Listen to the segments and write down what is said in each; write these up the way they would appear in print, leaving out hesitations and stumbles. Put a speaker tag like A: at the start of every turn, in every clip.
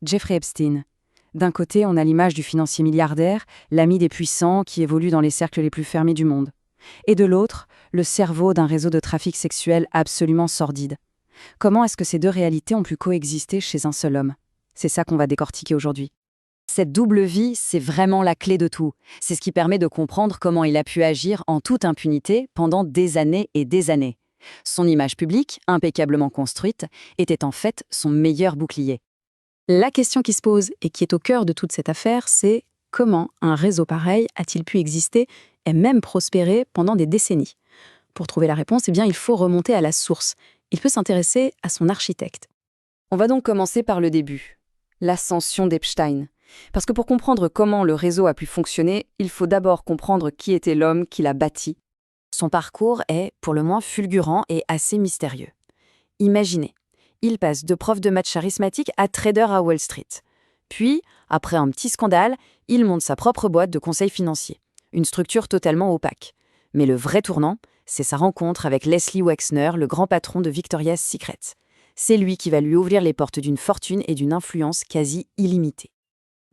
A: Jeffrey Epstein. D'un côté, on a l'image du financier milliardaire, l'ami des puissants qui évolue dans les cercles les plus fermés du monde. Et de l'autre, le cerveau d'un réseau de trafic sexuel absolument sordide. Comment est-ce que ces deux réalités ont pu coexister chez un seul homme? C'est ça qu'on va décortiquer aujourd'hui. Cette double vie, c'est vraiment la clé de tout. C'est ce qui permet de comprendre comment il a pu agir en toute impunité pendant des années et des années. Son image publique, impeccablement construite, était en fait son meilleur bouclier. La question qui se pose et qui est au cœur de toute cette affaire, c'est comment un réseau pareil a-t-il pu exister et même prospérer pendant des décennies? Pour trouver la réponse, il faut remonter à la source. Il peut s'intéresser à son architecte. On va donc commencer par le début, l'ascension d'Epstein. Parce que pour comprendre comment le réseau a pu fonctionner, il faut d'abord comprendre qui était l'homme qui l'a bâti. Son parcours est, pour le moins, fulgurant et assez mystérieux. Imaginez, il passe de prof de maths charismatique à trader à Wall Street. Puis, après un petit scandale, il monte sa propre boîte de conseil financier. Une structure totalement opaque. Mais le vrai tournant, c'est sa rencontre avec Leslie Wexner, le grand patron de Victoria's Secret. C'est lui qui va lui ouvrir les portes d'une fortune et d'une influence quasi illimitée.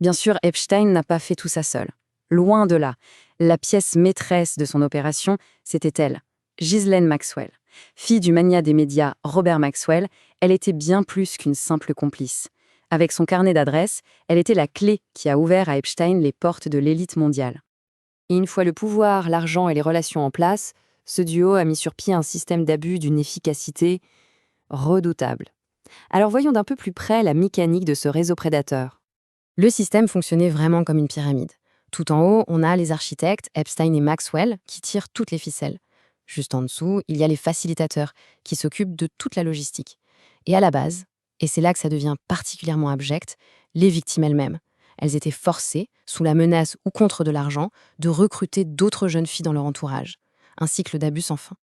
A: Bien sûr, Epstein n'a pas fait tout ça seul. Loin de là. La pièce maîtresse de son opération, c'était elle, Ghislaine Maxwell. Fille du magnat des médias Robert Maxwell, elle était bien plus qu'une simple complice. Avec son carnet d'adresses, elle était la clé qui a ouvert à Epstein les portes de l'élite mondiale. Et une fois le pouvoir, l'argent et les relations en place, ce duo a mis sur pied un système d'abus d'une efficacité redoutable. Alors voyons d'un peu plus près la mécanique de ce réseau prédateur. Le système fonctionnait vraiment comme une pyramide. Tout en haut, on a les architectes, Epstein et Maxwell, qui tirent toutes les ficelles. Juste en dessous, il y a les facilitateurs, qui s'occupent de toute la logistique. Et à la base, et c'est là que ça devient particulièrement abject, les victimes elles-mêmes. Elles étaient forcées, sous la menace ou contre de l'argent, de recruter d'autres jeunes filles dans leur entourage. Un cycle d'abus sans fin.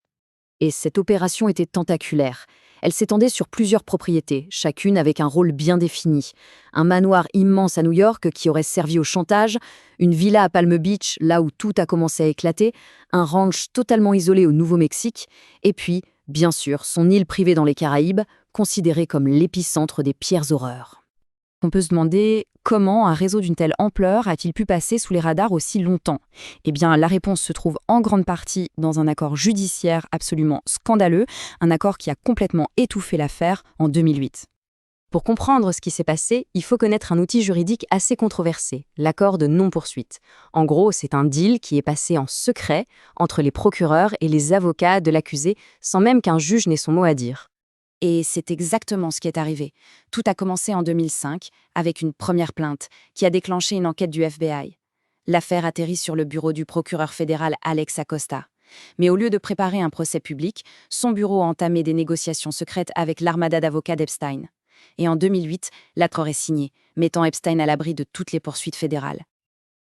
A: Et cette opération était tentaculaire. Elle s'étendait sur plusieurs propriétés, chacune avec un rôle bien défini. Un manoir immense à New York qui aurait servi au chantage, une villa à Palm Beach, là où tout a commencé à éclater, un ranch totalement isolé au Nouveau-Mexique, et puis, bien sûr, son île privée dans les Caraïbes, considérée comme l'épicentre des pires horreurs. On peut se demander comment un réseau d'une telle ampleur a-t-il pu passer sous les radars aussi longtemps? Eh bien, la réponse se trouve en grande partie dans un accord judiciaire absolument scandaleux, un accord qui a complètement étouffé l'affaire en 2008. Pour comprendre ce qui s'est passé, il faut connaître un outil juridique assez controversé, l'accord de non-poursuite. En gros, c'est un deal qui est passé en secret entre les procureurs et les avocats de l'accusé, sans même qu'un juge n'ait son mot à dire. Et c'est exactement ce qui est arrivé. Tout a commencé en 2005 avec une première plainte qui a déclenché une enquête du FBI. L'affaire atterrit sur le bureau du procureur fédéral Alex Acosta. Mais au lieu de préparer un procès public, son bureau a entamé des négociations secrètes avec l'armada d'avocats d'Epstein. Et en 2008, l'accord est signé, mettant Epstein à l'abri de toutes les poursuites fédérales.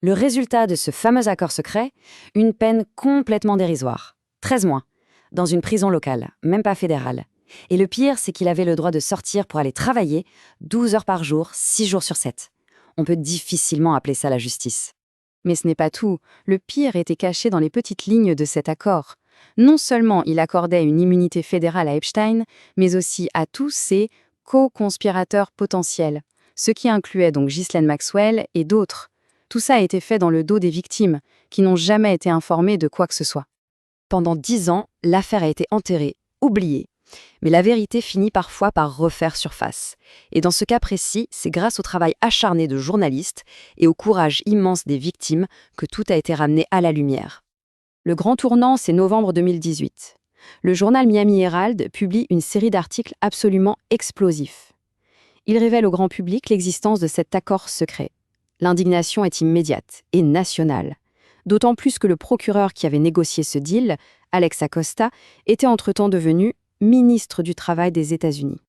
A: Le résultat de ce fameux accord secret, une peine complètement dérisoire. 13 mois, dans une prison locale, même pas fédérale. Et le pire, c'est qu'il avait le droit de sortir pour aller travailler 12 heures par jour, 6 jours sur 7. On peut difficilement appeler ça la justice. Mais ce n'est pas tout. Le pire était caché dans les petites lignes de cet accord. Non seulement il accordait une immunité fédérale à Epstein, mais aussi à tous ses co-conspirateurs potentiels, ce qui incluait donc Ghislaine Maxwell et d'autres. Tout ça a été fait dans le dos des victimes, qui n'ont jamais été informées de quoi que ce soit. Pendant 10 ans, l'affaire a été enterrée, oubliée. Mais la vérité finit parfois par refaire surface. Et dans ce cas précis, c'est grâce au travail acharné de journalistes et au courage immense des victimes que tout a été ramené à la lumière. Le grand tournant, c'est novembre 2018. Le journal Miami Herald publie une série d'articles absolument explosifs. Il révèle au grand public l'existence de cet accord secret. L'indignation est immédiate et nationale. D'autant plus que le procureur qui avait négocié ce deal, Alex Acosta, était entre-temps devenu ministre du Travail des États-Unis.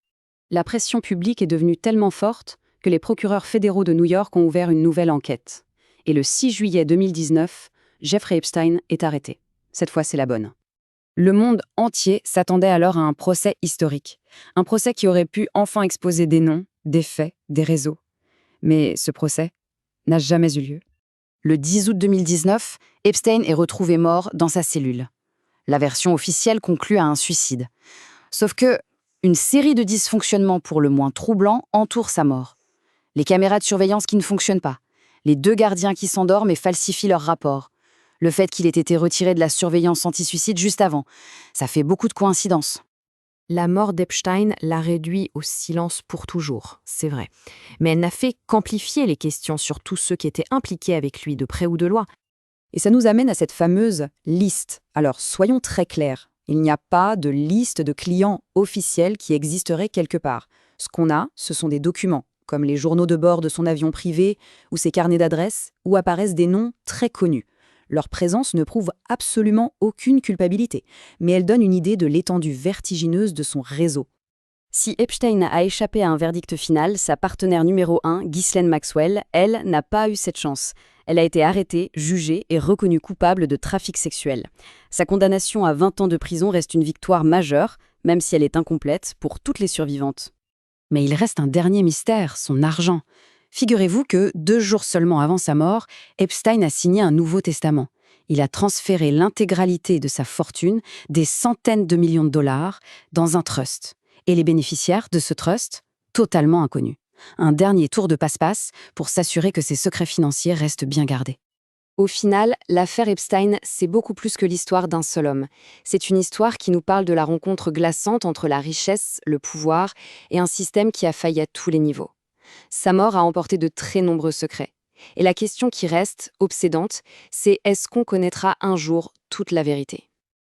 A: La pression publique est devenue tellement forte que les procureurs fédéraux de New York ont ouvert une nouvelle enquête. Et le 6 juillet 2019, Jeffrey Epstein est arrêté. Cette fois, c'est la bonne. Le monde entier s'attendait alors à un procès historique. Un procès qui aurait pu enfin exposer des noms, des faits, des réseaux. Mais ce procès n'a jamais eu lieu. Le 10 août 2019, Epstein est retrouvé mort dans sa cellule. La version officielle conclut à un suicide. Sauf que, une série de dysfonctionnements pour le moins troublants entoure sa mort. Les caméras de surveillance qui ne fonctionnent pas. Les 2 gardiens qui s'endorment et falsifient leurs rapports. Le fait qu'il ait été retiré de la surveillance anti-suicide juste avant. Ça fait beaucoup de coïncidences.
B: La mort d'Epstein l'a réduit au silence pour toujours, c'est vrai. Mais elle n'a fait qu'amplifier les questions sur tous ceux qui étaient impliqués avec lui de près ou de loin.
A: Et ça nous amène à cette fameuse liste. Alors, soyons très clairs. Il n'y a pas de liste de clients officiels qui existerait quelque part. Ce qu'on a, ce sont des documents, comme les journaux de bord de son avion privé ou ses carnets d'adresses, où apparaissent des noms très connus. Leur présence ne prouve absolument aucune culpabilité, mais elle donne une idée de l'étendue vertigineuse de son réseau. Si Epstein a échappé à un verdict final, sa partenaire numéro 1, Ghislaine Maxwell, elle, n'a pas eu cette chance. Elle a été arrêtée, jugée et reconnue coupable de trafic sexuel. Sa condamnation à 20 ans de prison reste une victoire majeure, même si elle est incomplète, pour toutes les survivantes. Mais il reste un dernier mystère, son argent. Figurez-vous que, 2 jours seulement avant sa mort, Epstein a signé un nouveau testament. Il a transféré l'intégralité de sa fortune, des centaines de millions de dollars, dans un trust. Et les bénéficiaires de ce trust, totalement inconnus. Un dernier tour de passe-passe pour s'assurer que ses secrets financiers restent bien gardés. Au final, l'affaire Epstein, c'est beaucoup plus que l'histoire d'un seul homme. C'est une histoire qui nous parle de la rencontre glaçante entre la richesse, le pouvoir et un système qui a failli à tous les niveaux. Sa mort a emporté de très nombreux secrets. Et la question qui reste, obsédante, c'est est-ce qu'on connaîtra un jour toute la vérité ?